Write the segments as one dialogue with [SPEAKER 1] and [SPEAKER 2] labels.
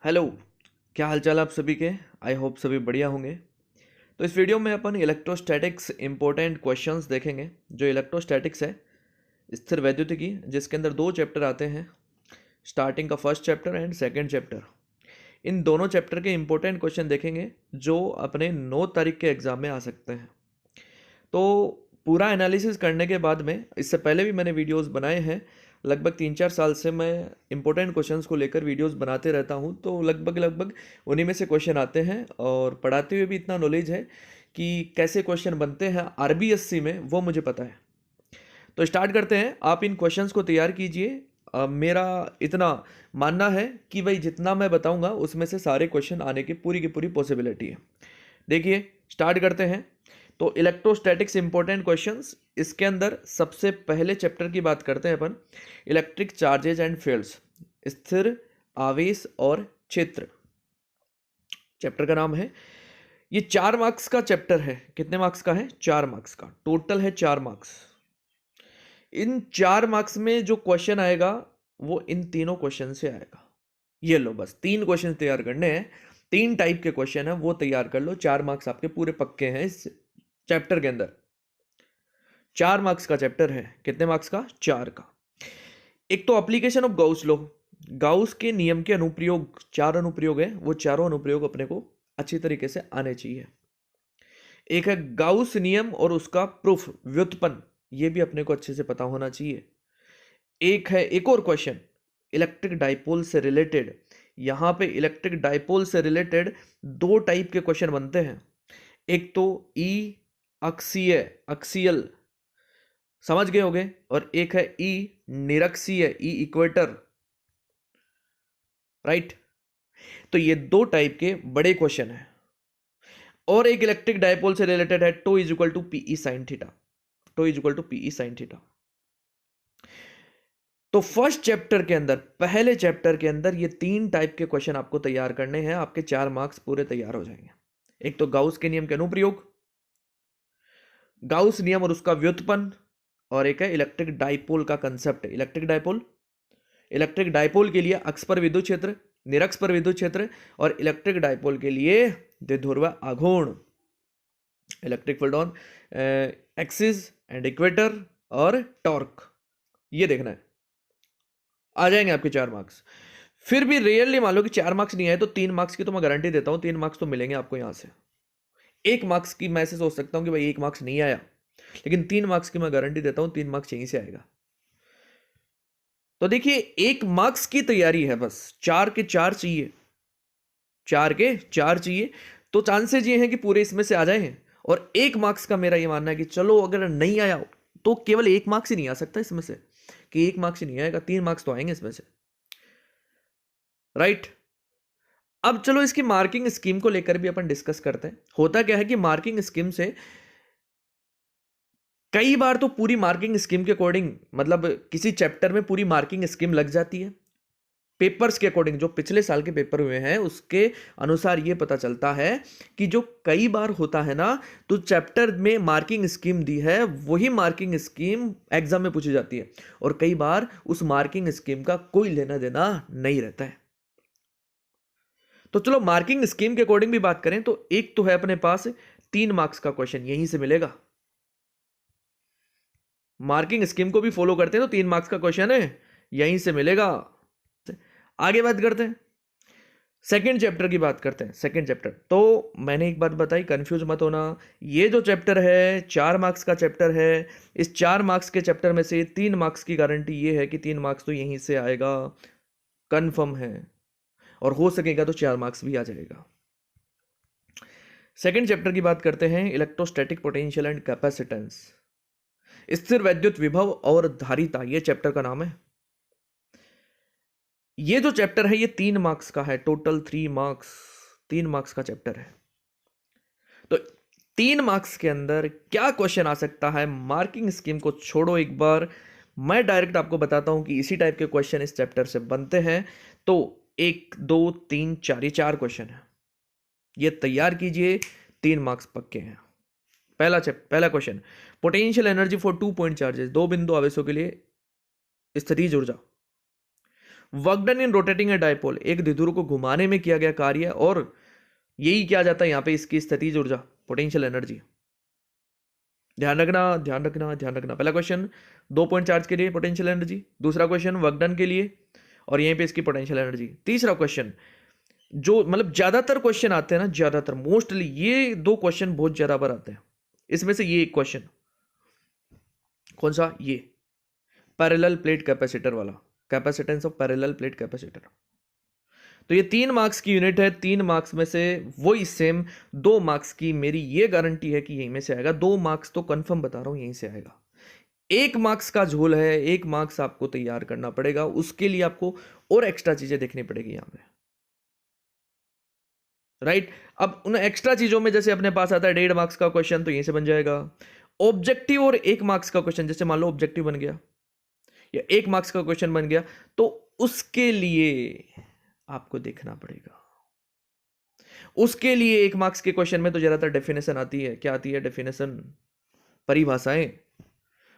[SPEAKER 1] Hello. क्या हालचाल आप सभी के। आई होप सभी बढ़िया होंगे। तो इस वीडियो में अपन इलेक्ट्रोस्टैटिक्स इंपॉर्टेंट क्वेश्चंस देखेंगे। जो इलेक्ट्रोस्टैटिक्स है स्थिर वैद्युतिकी, जिसके अंदर दो चैप्टर आते हैं, स्टार्टिंग का first chapter and second chapter. इन दोनों चैप्टर के इंपॉर्टेंट क्वेश्चन देखेंगे जो अपने 9 तारीख के एग्जाम में आ सकते हैं। तो पूरा एनालिसिस करने के बाद में, इससे पहले भी मैंने वीडियोस बनाए हैं, लगभग 3-4 साल से मैं इंपॉर्टेंट क्वेश्चंस को लेकर वीडियोस बनाते रहता हूं। तो लगभग उन्हीं में से क्वेश्चन आते हैं और पढ़ाते हुए भी इतना नॉलेज है कि कैसे क्वेश्चन बनते हैं आरबीएससी में, वो मुझे पता है। तो स्टार्ट करते हैं। आप इन क्वेश्चंस को तैयार कीजिए। मेरा इतना मानना है कि भाई जितना मैं बताऊंगा उसमें से सारे क्वेश्चन आने की पूरी पॉसिबिलिटी है। देखिए स्टार्ट करते हैं। तो इलेक्ट्रोस्टैटिक्स इंपॉर्टेंट क्वेश्चंस, इसके अंदर सबसे पहले चैप्टर की बात करते हैं अपन, इलेक्ट्रिक चार्जेज एंड फील्ड्स, स्थिर आवेश और क्षेत्र। चैप्टर का नाम है। ये 4 मार्क्स का चैप्टर है। कितने मार्क्स का है? 4 मार्क्स का। टोटल है 4 मार्क्स। इन 4 मार्क्स में जो क्वेश्चन आएगा वो इन तीनों क्वेश्चन से आएगा। ये लो, बस 3 क्वेश्चन तैयार करने हैं। 3 टाइप के क्वेश्चन है, वो तैयार कर लो। 4 मार्क्स आपके पूरे पक्के हैं इस चैप्टर के अंदर। 4 मार्क्स का चैप्टर है। कितने मार्क्स का? 4 का। एक तो application of Gauss law, Gauss के नियम के अनुप्रयोग। 4 अनुप्रयोग है, वो चारों अनुप्रयोग अपने को अच्छी तरीके से आने चाहिए। एक है गाउस नियम और उसका प्रूफ, व्युत्पन्न, ये भी अपने को अच्छे से पता होना चाहिए। एक है एक और क्वेश्चन इलेक्ट्रिक डाइपोल से रिलेटेड। यहां पे इलेक्ट्रिक डाइपोल से रिलेटेड 2 टाइप के क्वेश्चन बनते हैं। एक तो ई अक्षीय, अक्सियल, समझ गए होगे, और एक है ई निरक्षीय, ई इक्वेटर, राइट। तो ये 2 टाइप के बड़े क्वेश्चन है। और एक इलेक्ट्रिक डाइपोल से रिलेटेड है tau is equal to P E sine theta, tau is equal to P E sine theta. तो फर्स्ट चैप्टर के अंदर, पहले चैप्टर के अंदर ये 3 टाइप के क्वेश्चन आपको तैयार करने हैं। आपके 4 मार्क्स पूरे तैयार हो जाएंगे। एक तो गाउस के नियम के अनुप्रयोग, गाउस नियम और उसका व्युत्पन्न, और एक है इलेक्ट्रिक डाइपोल का concept. Electric dipole, electric dipole के लिए अक्ष पर विद्युत क्षेत्र, निरक्ष पर विद्युत क्षेत्र, और इलेक्ट्रिक डाइपोल के लिए द्विध्रुव आघूर्ण, electric field on axis and equator, और टॉर्क। ये देखना है। आ जाएंगे आपके 4 मार्क्स। फिर भी रियली मान लो कि 4 मार्क्स नहीं आए तो 3 मार्क्स की तो मैं गारंटी देता हूं, 3 मार्क्स तो मिलेंगे आपको यहां से। 1 मार्क्स की मैं ऐसे सोच सकता हूं कि भाई 1 मार्क्स नहीं आया, लेकिन 3 मार्क्स की मैं गारंटी देता हूं 3 मार्क्स यहीं से आएगा। तो देखिए 1 मार्क्स की तैयारी है, बस 4 के 4 चाहिए, 4 के 4 चाहिए। तो चांसेस ये हैं कि पूरे इसमें से आ जाए। और 1 मार्क्स का मेरा ये मानना है कि चलो अगर नहीं आया तो केवल 1 मार्क्स ही नहीं आ सकता इसमें से, कि 1 मार्क्स ही नहीं आएगा, 3 मार्क्स तो आएंगे इसमें से, राइट। अब चलो इसकी मार्किंग स्कीम को लेकर भी अपन डिस्कस करते हैं। होता क्या है कि मार्किंग स्कीम से कई बार तो पूरी मार्किंग स्कीम के अकॉर्डिंग, मतलब किसी चैप्टर में पूरी मार्किंग स्कीम लग जाती है। पेपर्स के अकॉर्डिंग, जो पिछले साल के पेपर हुए हैं उसके अनुसार ये पता चलता है कि जो कई बार होता है ना, तो चैप्टर में मार्किंग स्कीम दी है वही मार्किंग स्कीम एग्जाम में पूछी जाती है, और कई बार उस मार्किंग स्कीम का कोई लेना देना नहीं रहता है। तो चलो मार्किंग स्कीम के अकॉर्डिंग भी बात करें तो एक तो है अपने पास 3 मार्क्स का क्वेश्चन, यहीं से मिलेगा। मार्किंग स्कीम को भी फॉलो करते हैं तो 3 मार्क्स का क्वेश्चन है, यहीं से मिलेगा। आगे बात करते हैं, सेकंड चैप्टर की बात करते हैं। सेकंड चैप्टर तो मैंने एक बात बताई, कंफ्यूज मत होना। ये जो चैप्टर है 4 मार्क्स का चैप्टर है। इस 4 मार्क्स के चैप्टर में से 3 मार्क्स की गारंटी ये है कि 3 मार्क्स तो यहीं से आएगा, कंफर्म है। और हो सकेगा तो 4 मार्क्स भी आ जाएगा। सेकंड चैप्टर की बात करते हैं, इलेक्ट्रोस्टैटिक पोटेंशियल एंड कैपेसिटेंस, स्थिर वैद्युत विभव और धारिता, ये चैप्टर का नाम है। ये जो चैप्टर है ये 3 मार्क्स का है, टोटल 3 मार्क्स, 3 मार्क्स का चैप्टर है। तो 3 मार्क्स के अंदर क्या क्वेश्चन आ सकता है, मार्किंग स्कीम को छोड़ो एक बार, मैं डायरेक्ट आपको बताता हूं कि इसी टाइप के क्वेश्चन इस चैप्टर से बनते हैं। तो 1 2 3 4, ये 4 क्वेश्चन है, ये तैयार कीजिए, 3 मार्क्स पक्के हैं। पहला question, potential energy for 2 point charges, 2 बिंदु आवेशों के लिए स्थितिज ऊर्जा। Work done in rotating A dipole, एक द्विध्रुव को घुमाने में किया गया कार्य, और यही किया जाता है यहाँ पे इसकी स्थितिज ऊर्जा, पोटेंशियल एनर्जी। ध्यान रखना ध्यान रखना ध्यान रखना। पहला क्वेश्चन 2 पॉइंट चार्ज के लिए पोटेंशियल एनर्जी, दूसरा क्वेश्चन वर्क डन के लिए, और यहीं पे इसकी पोटेंशियल एनर्जी। तीसरा क्वेश्चन जो मतलब ज्यादातर क्वेश्चन आते हैं ना, ज्यादातर मोस्टली ये 2 क्वेश्चन बहुत ज्यादा बार आते हैं, इसमें से ये एक क्वेश्चन कौन सा, ये पैरेलल प्लेट कैपेसिटर वाला, capacitance of parallel plate capacitor. तो ये 3 मार्क्स की यूनिट है, 3 मार्क्स में से वही सेम 2 मार्क्स की मेरी ये गारंटी है कि यहीं में से आएगा। 2 मार्क्स तो कंफर्म बता रहा हूं यहीं से आएगा। 1 मार्क्स का झोल है, 1 मार्क्स आपको तैयार करना पड़ेगा, उसके लिए आपको और एक्स्ट्रा चीजें देखनी पड़ेगी यहां पे, राइट। अब उन एक्स्ट्रा चीजों में जैसे अपने पास आता है 1.5 मार्क्स का क्वेश्चन, तो यहीं से बन जाएगा। ऑब्जेक्टिव और 1 मार्क्स का क्वेश्चन, जैसे मान लो ऑब्जेक्टिव बन गया या 1 मार्क्स का क्वेश्चन बन गया, तो उसके लिए आपको देखना पड़ेगा। उसके लिए 1 मार्क्स के क्वेश्चन में तो ज्यादातर डेफिनेशन आती है, क्या आती है डेफिनेशन, परिभाषाएं,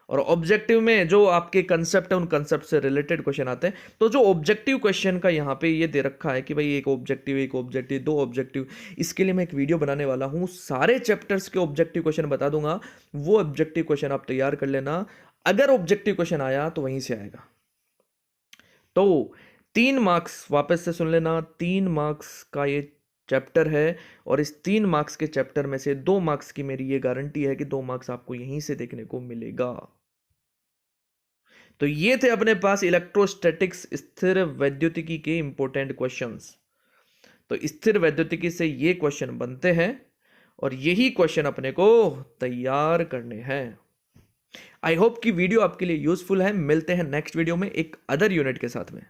[SPEAKER 1] और ऑब्जेक्टिव में जो आपके कंसेप्ट है उन कंसेप्ट से रिलेटेड क्वेश्चन आते हैं। तो जो ऑब्जेक्टिव क्वेश्चन का यहाँ पे ये दे रखा है कि भाई एक ऑब्जेक्टिव 2 ऑब्जेक्टिव, इसके लिए मैं एक वीडियो बनाने वाला हूँ, सारे चैप्टर्स के ऑब्जेक्टिव क्वेश्चन बता दूंगा, वो ऑब्जेक्टिव क्वेश्चन आप तैयार कर लेना। अगर ऑब्जेक्टिव क्वेश्चन आया तो वहीं से आएगा। तो 3 मार्क्स, वापस से सुन लेना, 3 मार्क्स का ये चैप्टर है, और इस 3 मार्क्स के चैप्टर में से 2 मार्क्स की मेरी ये गारंटी है कि 2 मार्क्स आपको यहीं से देखने को मिलेगा। तो ये थे अपने पास इलेक्ट्रोस्टैटिक्स, स्थिर वैद्युतिकी के इंपॉर्टेंट क्वेश्चंस। तो स्थिर वैद्युतिकी से ये क्वेश्चन बनते हैं, और यही क्वेश्चन अपने को तैयार करने हैं। आई होप कि वीडियो आपके लिए यूजफुल है। मिलते हैं नेक्स्ट वीडियो में एक अदर यूनिट के साथ में।